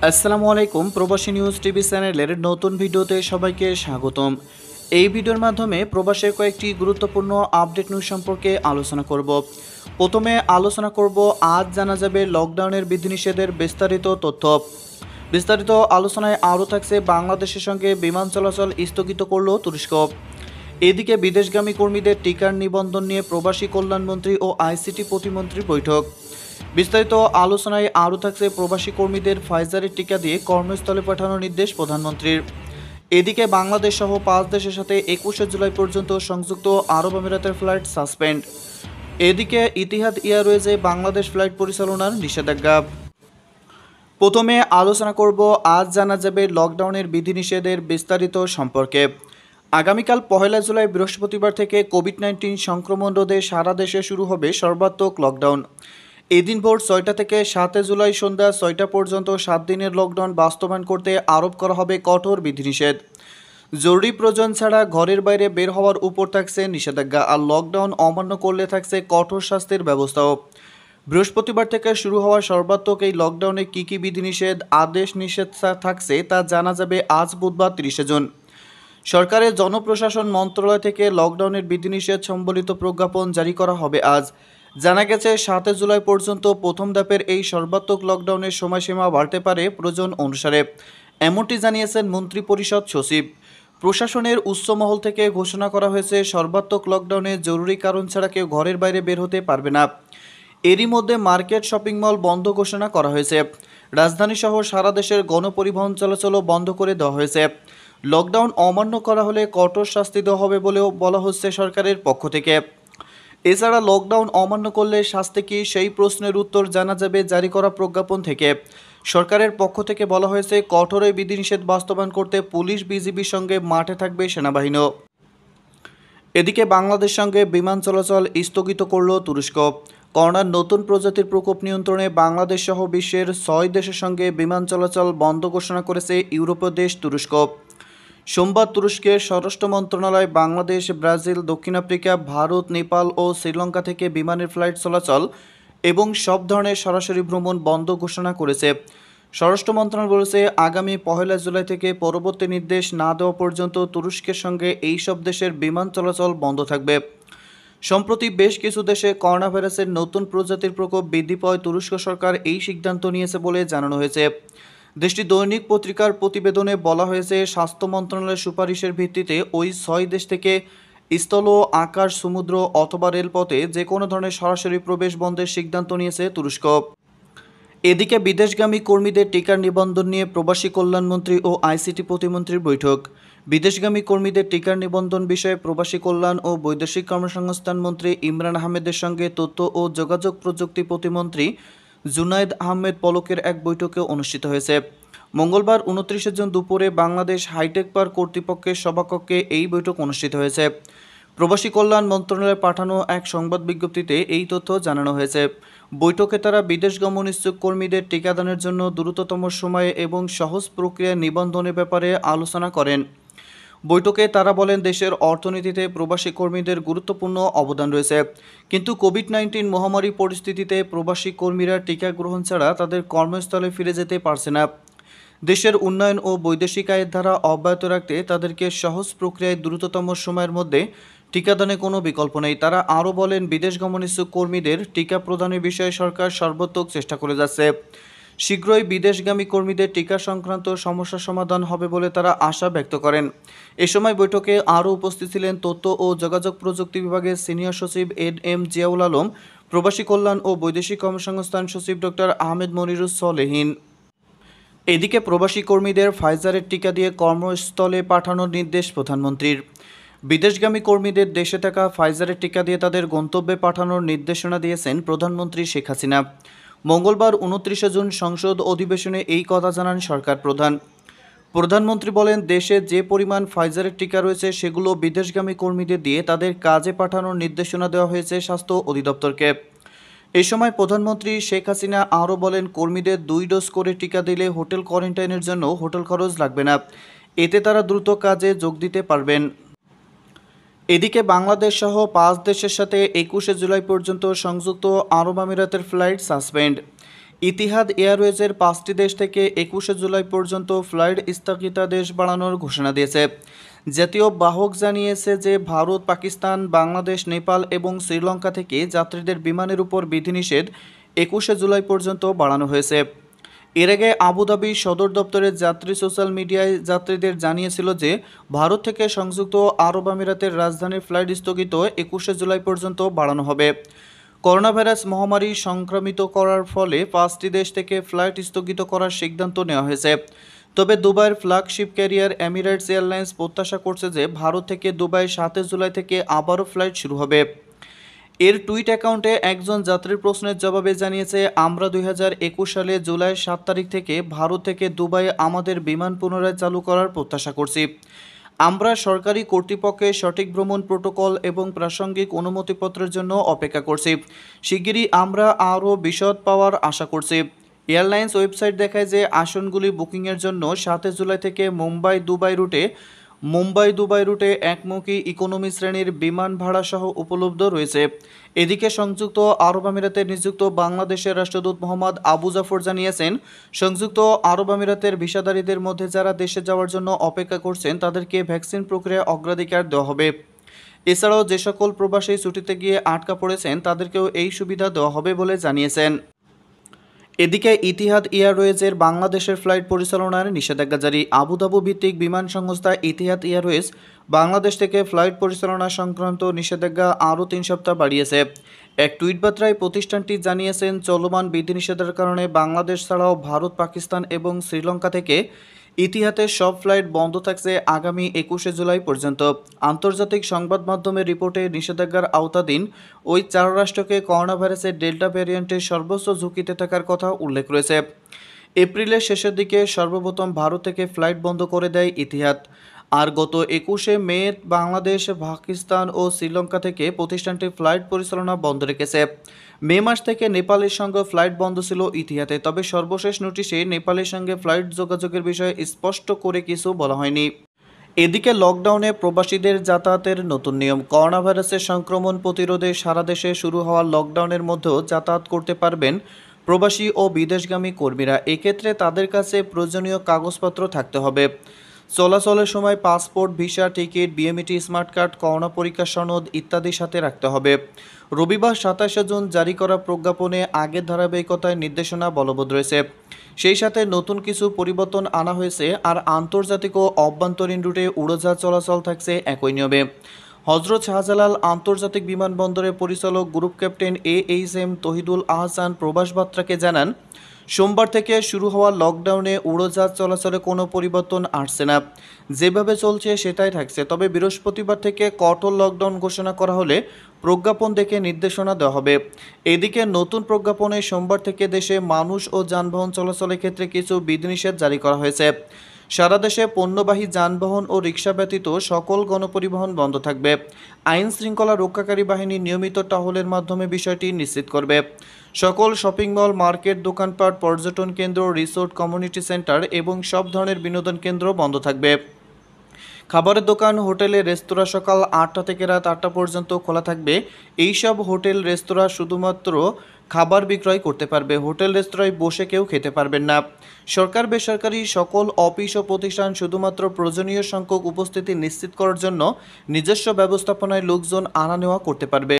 আসসালামু আলাইকুম। প্রবাসী নিউজ টিভি চ্যানেলের নতুন ভিডিওতে সবাইকে স্বাগতম। এই ভিডিওর মাধ্যমে প্রবাসের কয়েকটি গুরুত্বপূর্ণ আপডেট নিউজ সম্পর্কে আলোচনা করব। প্রথমে আলোচনা করব আজ জানা যাবে লকডাউনের বিধিনিষেধের বিস্তারিত তথ্য। বিস্তারিত আলোচনায় আরও থাকছে বাংলাদেশের সঙ্গে বিমান চলাচল স্থগিত করল তুরস্ক। এদিকে বিদেশগামী কর্মীদের টিকার নিবন্ধন নিয়ে প্রবাসী কল্যাণমন্ত্রী ও আইসিটি প্রতিমন্ত্রীর বৈঠক। বিস্তারিত আলোচনায় আরও থাকছে প্রবাসী কর্মীদের ফাইজারের টিকা দিয়ে কর্মস্থলে পাঠানোর নির্দেশ প্রধানমন্ত্রীর। এদিকে বাংলাদেশ সহ 5 দেশের সাথে 21শে জুলাই পর্যন্ত সংযুক্ত আরব আমিরাতের ফ্লাইট সাসপেন্ড। এদিকে ইতিহাদ এয়ারওয়েজে বাংলাদেশ ফ্লাইট পরিচালনার নিষেধাজ্ঞা। প্রথমে আলোচনা করব আজ জানা যাবে লকডাউনের বিধিনিষেধের বিস্তারিত সম্পর্কে। আগামীকাল 1 জুলাই বৃহস্পতিবার থেকে কোভিড-19 সংক্রমণ রোধে সারা দেশে শুরু হবে সর্বাত্মক লকডাউন। এদিন ভোর 6টা থেকে 7 জুলাই সন্ধ্যা 6টা পর্যন্ত 7 দিনের লকডাউন বাস্তবায়ন করতে আরোপ করা হবে কঠোর বিধিনিষেধ। জরুরি প্রয়োজন ছাড়া ঘরের বাইরে বের হওয়ার উপর থাকছে নিষেধাজ্ঞা, আর লকডাউন অমান্য করলে থাকছে কঠোর শাস্তির ব্যবস্থাও। বৃহস্পতিবার থেকে শুরু হওয়া সর্বাত্মক এই লকডাউনে কী কী বিধিনিষেধ আদেশ নিষেধ থাকছে তা জানা যাবে আজ বুধবার 30শে জুন। সরকারের জনপ্রশাসন মন্ত্রণালয় থেকে লকডাউনের বিধিনিষেধ সম্বলিত প্রজ্ঞাপন জারি করা হবে আজ। জানা গেছে 7 জুলাই পর্যন্ত প্রথম ধাপের এই সর্বাত্মক লকডাউনের সময়সীমা বাড়তে পারে প্রয়োজন অনুসারে, এমনটি জানিয়েছেন মন্ত্রিপরিষদ সচিব। প্রশাসনের উচ্চ মহল থেকে ঘোষণা করা হয়েছে সর্বাত্মক লকডাউনে জরুরি কারণ ছাড়া কেউ ঘরের বাইরে বের হতে পারবে না। এরই মধ্যে মার্কেট, শপিং মল বন্ধ ঘোষণা করা হয়েছে। রাজধানী সহ সারা দেশের গণপরিবহন চলাচলও বন্ধ করে দেওয়া হয়েছে। লকডাউন অমান্য করা হলে কঠোর শাস্তি দেওয়া হবে বলেও বলা হচ্ছে সরকারের পক্ষ থেকে। এছাড়া লকডাউন অমান্য করলে শাস্তি কী, সেই প্রশ্নের উত্তর জানা যাবে জারি করা প্রজ্ঞাপন থেকে। সরকারের পক্ষ থেকে বলা হয়েছে কঠোর এই বিধিনিষেধ বাস্তবায়ন করতে পুলিশ, বিজিবির সঙ্গে মাঠে থাকবে সেনাবাহিনীও। এদিকে বাংলাদেশের সঙ্গে বিমান চলাচল স্থগিত করল তুরস্ক। করোনার নতুন প্রজাতির প্রকোপ নিয়ন্ত্রণে বাংলাদেশ সহ বিশ্বের 6 দেশের সঙ্গে বিমান চলাচল বন্ধ ঘোষণা করেছে ইউরোপীয় দেশ তুরস্ক। সোমবার তুরস্কের স্বরাষ্ট্র মন্ত্রণালয় বাংলাদেশ, ব্রাজিল, দক্ষিণ আফ্রিকা, ভারত, নেপাল ও শ্রীলঙ্কা থেকে বিমানের ফ্লাইট চলাচল এবং সব ধরনের সরাসরি ভ্রমণ বন্ধ ঘোষণা করেছে। স্বরাষ্ট্র মন্ত্রণালয় বলেছে, আগামী 1 জুলাই থেকে পরবর্তী নির্দেশ না দেওয়া পর্যন্ত তুরস্কের সঙ্গে এই সব দেশের বিমান চলাচল বন্ধ থাকবে। সম্প্রতি বেশ কিছু দেশে করোনা ভাইরাসের নতুন প্রজাতির প্রকোপ বৃদ্ধি পাওয়ায় তুরস্ক সরকার এই সিদ্ধান্ত নিয়েছে বলে জানানো হয়েছে। দেশটি দৈনিক পত্রিকার প্রতিবেদনে বলা হয়েছে, স্বাস্থ্য মন্ত্রণালয়ের সুপারিশের ভিত্তিতে ওই 6 দেশ থেকে স্থল, আকাশ, সমুদ্র অথবা রেলপথে যে কোনো ধরনের সরাসরি প্রবেশ বন্ধের সিদ্ধান্ত নিয়েছে তুরস্ক। এদিকে বিদেশগামী কর্মীদের টিকার নিবন্ধন নিয়ে প্রবাসী কল্যাণমন্ত্রী ও আইসিটি প্রতিমন্ত্রীর বৈঠক। বিদেশগামী কর্মীদের টিকার নিবন্ধন বিষয়ে প্রবাসী কল্যাণ ও বৈদেশিক কর্মসংস্থান মন্ত্রী ইমরান আহমেদের সঙ্গে তথ্য ও যোগাযোগ প্রযুক্তি প্রতিমন্ত্রী জুনায়েদ আহমেদ পলকের এক বৈঠকে অনুষ্ঠিত হয়েছে। মঙ্গলবার 29শে জুন দুপুরে বাংলাদেশ হাইটেক পার্ক কর্তৃপক্ষের সভাকক্ষে এই বৈঠক অনুষ্ঠিত হয়েছে। প্রবাসী কল্যাণ মন্ত্রণালয়ে পাঠানো এক সংবাদ বিজ্ঞপ্তিতে এই তথ্য জানানো হয়েছে। বৈঠকে তারা বিদেশ গমন ইচ্ছুক কর্মীদের টিকাদানের জন্য দ্রুততম সময়ে এবং সহজ প্রক্রিয়ায় নিবন্ধনের ব্যাপারে আলোচনা করেন। বৈঠকে তারা বলেন, দেশের অর্থনীতিতে প্রবাসী কর্মীদের গুরুত্বপূর্ণ অবদান রয়েছে, কিন্তু কোভিড-19 মহামারী পরিস্থিতিতে প্রবাসী কর্মীরা টিকা গ্রহণ ছাড়া তাদের কর্মস্থলে ফিরে যেতে পারছে না। দেশের উন্নয়ন ও বৈদেশিক আয়ের ধারা অব্যাহত রাখতে তাদেরকে সহজ প্রক্রিয়ায় দ্রুততম সময়ের মধ্যে টিকাদানে কোনো বিকল্প নেই। তারা আরও বলেন, বিদেশ গমন ইচ্ছুক কর্মীদের টিকা প্রদানের বিষয়ে সরকার সর্বাত্মক চেষ্টা করে যাচ্ছে। শীঘ্রই বিদেশগামী কর্মীদের টিকা সংক্রান্ত সমস্যার সমাধান হবে বলে তারা আশা ব্যক্ত করেন। এ সময় বৈঠকে আরও উপস্থিত ছিলেন তথ্য ও যোগাযোগ প্রযুক্তি বিভাগের সিনিয়র সচিব এম জিয়াউল আলম, প্রবাসী কল্যাণ ও বৈদেশিক কর্মসংস্থান সচিব ডক্টর আহমেদ মনিরুস সলেহীন। এদিকে প্রবাসী কর্মীদের ফাইজারের টিকা দিয়ে কর্মস্থলে পাঠানোর নির্দেশ প্রধানমন্ত্রীর। বিদেশগামী কর্মীদের দেশে থাকা ফাইজারের টিকা দিয়ে তাদের গন্তব্যে পাঠানোর নির্দেশনা দিয়েছেন প্রধানমন্ত্রী শেখ হাসিনা। মঙ্গলবার 29শে জুন সংসদ অধিবেশনে এই কথা জানান সরকার প্রধান। প্রধানমন্ত্রী বলেন, দেশে যে পরিমাণ ফাইজারের টিকা রয়েছে সেগুলো বিদেশগামী কর্মীদের দিয়ে তাদের কাজে পাঠানোর নির্দেশনা দেওয়া হয়েছে স্বাস্থ্য অধিদপ্তরকে। এ সময় প্রধানমন্ত্রী শেখ হাসিনা আরও বলেন, কর্মীদের 2 ডোজ করে টিকা দিলে হোটেল কোয়ারেন্টাইনের জন্য হোটেল খরচ লাগবে না। এতে তারা দ্রুত কাজে যোগ দিতে পারবেন। এদিকে বাংলাদেশ সহ 5 দেশের সাথে 21শে জুলাই পর্যন্ত সংযুক্ত আরব আমিরাতের ফ্লাইট সাসপেন্ড। ইতিহাদ এয়ারওয়েজের 5টি দেশ থেকে 21শে জুলাই পর্যন্ত ফ্লাইট স্থগিতাদেশ বাড়ানোর ঘোষণা দিয়েছে। জাতীয় বাহক জানিয়েছে যে ভারত, পাকিস্তান, বাংলাদেশ, নেপাল এবং শ্রীলঙ্কা থেকে যাত্রীদের বিমানের উপর বিধিনিষেধ 21শে জুলাই পর্যন্ত বাড়ানো হয়েছে। এর আগে আবুধাবি সদর দপ্তরের যাত্রী সোশ্যাল মিডিয়ায় যাত্রীদের জানিয়েছিল যে ভারত থেকে সংযুক্ত আরব আমিরাতের রাজধানীর ফ্লাইট স্থগিত 21শে জুলাই পর্যন্ত বাড়ানো হবে। করোনা ভাইরাস মহামারী সংক্রমিত করার ফলে 5টি দেশ থেকে ফ্লাইট স্থগিত করার সিদ্ধান্ত নেওয়া হয়েছে। তবে দুবাইয়ের ফ্ল্যাগশিপ ক্যারিয়ার এমিরেটস এয়ারলাইন্স প্রত্যাশা করছে যে ভারত থেকে দুবাই 7 জুলাই থেকে আবারও ফ্লাইট শুরু হবে। এর টুইট অ্যাকাউন্টে একজন যাত্রীর প্রশ্নের জবাবে জানিয়েছে, আমরা 2021 সালে জুলাই 7 তারিখ থেকে ভারত থেকে দুবাই আমাদের বিমান পুনরায় চালু করার প্রত্যাশা করছি। আমরা সরকারি কর্তৃপক্ষের সঠিক ভ্রমণ প্রোটোকল এবং প্রাসঙ্গিক অনুমতিপত্রের জন্য অপেক্ষা করছি। শিগগিরই আমরা আরও বিশদ পাওয়ার আশা করছি। এয়ারলাইন্স ওয়েবসাইট দেখায় যে আসনগুলি বুকিংয়ের জন্য 7 জুলাই থেকে মুম্বাই দুবাই রুটে একমুখী ইকোনমি শ্রেণীর বিমান ভাড়া সহ উপলব্ধ রয়েছে। এদিকে সংযুক্ত আরব আমিরাতে নিযুক্ত বাংলাদেশের রাষ্ট্রদূত মোহাম্মদ আবু জাফর জানিয়েছেন, সংযুক্ত আরব আমিরাতের ভিসাধারীদের মধ্যে যারা দেশে যাওয়ার জন্য অপেক্ষা করছেন তাদেরকে ভ্যাকসিন প্রক্রিয়ায় অগ্রাধিকার দেওয়া হবে। এছাড়াও যে সকল প্রবাসী ছুটিতে গিয়ে আটকা পড়েছেন তাদেরকেও এই সুবিধা দেওয়া হবে বলে জানিয়েছেন। এদিকে ইতিহাদ এয়ারওয়েজের বাংলাদেশের ফ্লাইট পরিচালনার নিষেধাজ্ঞা জারি। আবুধাবি ভিত্তিক বিমান সংস্থা ইতিহাদ এয়ারওয়েজ বাংলাদেশ থেকে ফ্লাইট পরিচালনা সংক্রান্ত নিষেধাজ্ঞা আরও 3 সপ্তাহ বাড়িয়েছে। এক টুইট বার্তায় প্রতিষ্ঠানটি জানিয়েছেন, চলমান বিধিনিষেধের কারণে বাংলাদেশ ছাড়াও ভারত, পাকিস্তান এবং শ্রীলঙ্কা থেকে ইতিহাদের সব ফ্লাইট বন্ধ থাকছে আগামী 21শে জুলাই পর্যন্ত। আন্তর্জাতিক সংবাদ মাধ্যমের রিপোর্টে নিষেধাজ্ঞার আওতাধীন ওই 4 রাষ্ট্রকে করোনা ভাইরাসের ডেল্টা ভ্যারিয়েন্টের সর্বোচ্চ ঝুঁকিতে থাকার কথা উল্লেখ রয়েছে। এপ্রিলের শেষের দিকে সর্বপ্রথম ভারত থেকে ফ্লাইট বন্ধ করে দেয় ইতিহাদ। আর গত 21শে মে বাংলাদেশ, পাকিস্তান ও শ্রীলঙ্কা থেকে প্রতিষ্ঠানটি ফ্লাইট পরিচালনা বন্ধ রেখেছে। মে মাস থেকে নেপালের সঙ্গে ফ্লাইট বন্ধ ছিল ইতিহাদে, তবে সর্বশেষ নোটিশে নেপালের সঙ্গে ফ্লাইট যোগাযোগের বিষয়ে স্পষ্ট করে কিছু বলা হয়নি। এদিকে লকডাউনে প্রবাসীদের যাতায়াতের নতুন নিয়ম। করোনা ভাইরাসের সংক্রমণ প্রতিরোধে সারা দেশে শুরু হওয়া লকডাউনের মধ্যেও যাতায়াত করতে পারবেন প্রবাসী ও বিদেশগামী কর্মীরা। এক্ষেত্রে তাদের কাছে প্রয়োজনীয় কাগজপত্র থাকতে হবে। চলাচলের সময় passport, visa, ticket, BMET smart card, corona পরীক্ষা সনদ ইত্যাদি সাথে রাখতে হবে। রবিবার 27শে জুন জারি করা প্রজ্ঞাপনে আগের ধারাবাহিকতায় নির্দেশনা বলবৎ রয়েছে। সেই সাথে নতুন কিছু পরিবর্তন আনা হয়েছে। আর আন্তর্জাতিক ও অভ্যন্তরীণ রুটে উড়োজাহাজ চলাচল থাকছে একই নিয়মে। হজরত শাহজালাল আন্তর্জাতিক বিমানবন্দরের পরিচালক group captain AHM Tohidul Ahsan প্রবাস বার্তাকে জানান, সোমবার থেকে শুরু হওয়া লকডাউনে উড়োজাহাজ চলাচলে কোনো পরিবর্তন আসছে না, যেভাবে চলছে সেটাই থাকছে। তবে বৃহস্পতিবার থেকে কঠোর লকডাউন ঘোষণা করা হলে প্রজ্ঞাপন দেখে নির্দেশনা দেওয়া হবে। এদিকে নতুন প্রজ্ঞাপনে সোমবার থেকে দেশে মানুষ ও যানবাহন চলাচলের ক্ষেত্রে কিছু বিধিনিষেধ জারি করা হয়েছে। সারা দেশে পণ্যবাহী যানবাহন ও রিক্সা ব্যতীত সকল গণপরিবহন বন্ধ থাকবে। আইন শৃঙ্খলা রক্ষাকারী বাহিনী নিয়মিত টহলের মাধ্যমে বিষয়টি নিশ্চিত করবে। সকল শপিং মল, মার্কেট, দোকানপাট, পর্যটন কেন্দ্র, রিসোর্ট, কমিউনিটি সেন্টার এবং সব ধরনের বিনোদন কেন্দ্র বন্ধ থাকবে। খাবারের দোকান, হোটেলে, রেস্তোরাঁ সকাল 8টা থেকে রাত 8টা পর্যন্ত খোলা থাকবে। এইসব হোটেল, রেস্তোরাঁ শুধুমাত্র খাবার বিক্রয় করতে পারবে। হোটেল, রেস্তোরাঁয় বসে কেউ খেতে পারবেন না। সরকার বেসরকারি সকল অফিস ও প্রতিষ্ঠান শুধুমাত্র প্রয়োজনীয় সংখ্যক উপস্থিতি নিশ্চিত করার জন্য নিজস্ব ব্যবস্থাপনায় লোকজন আনা নেওয়া করতে পারবে।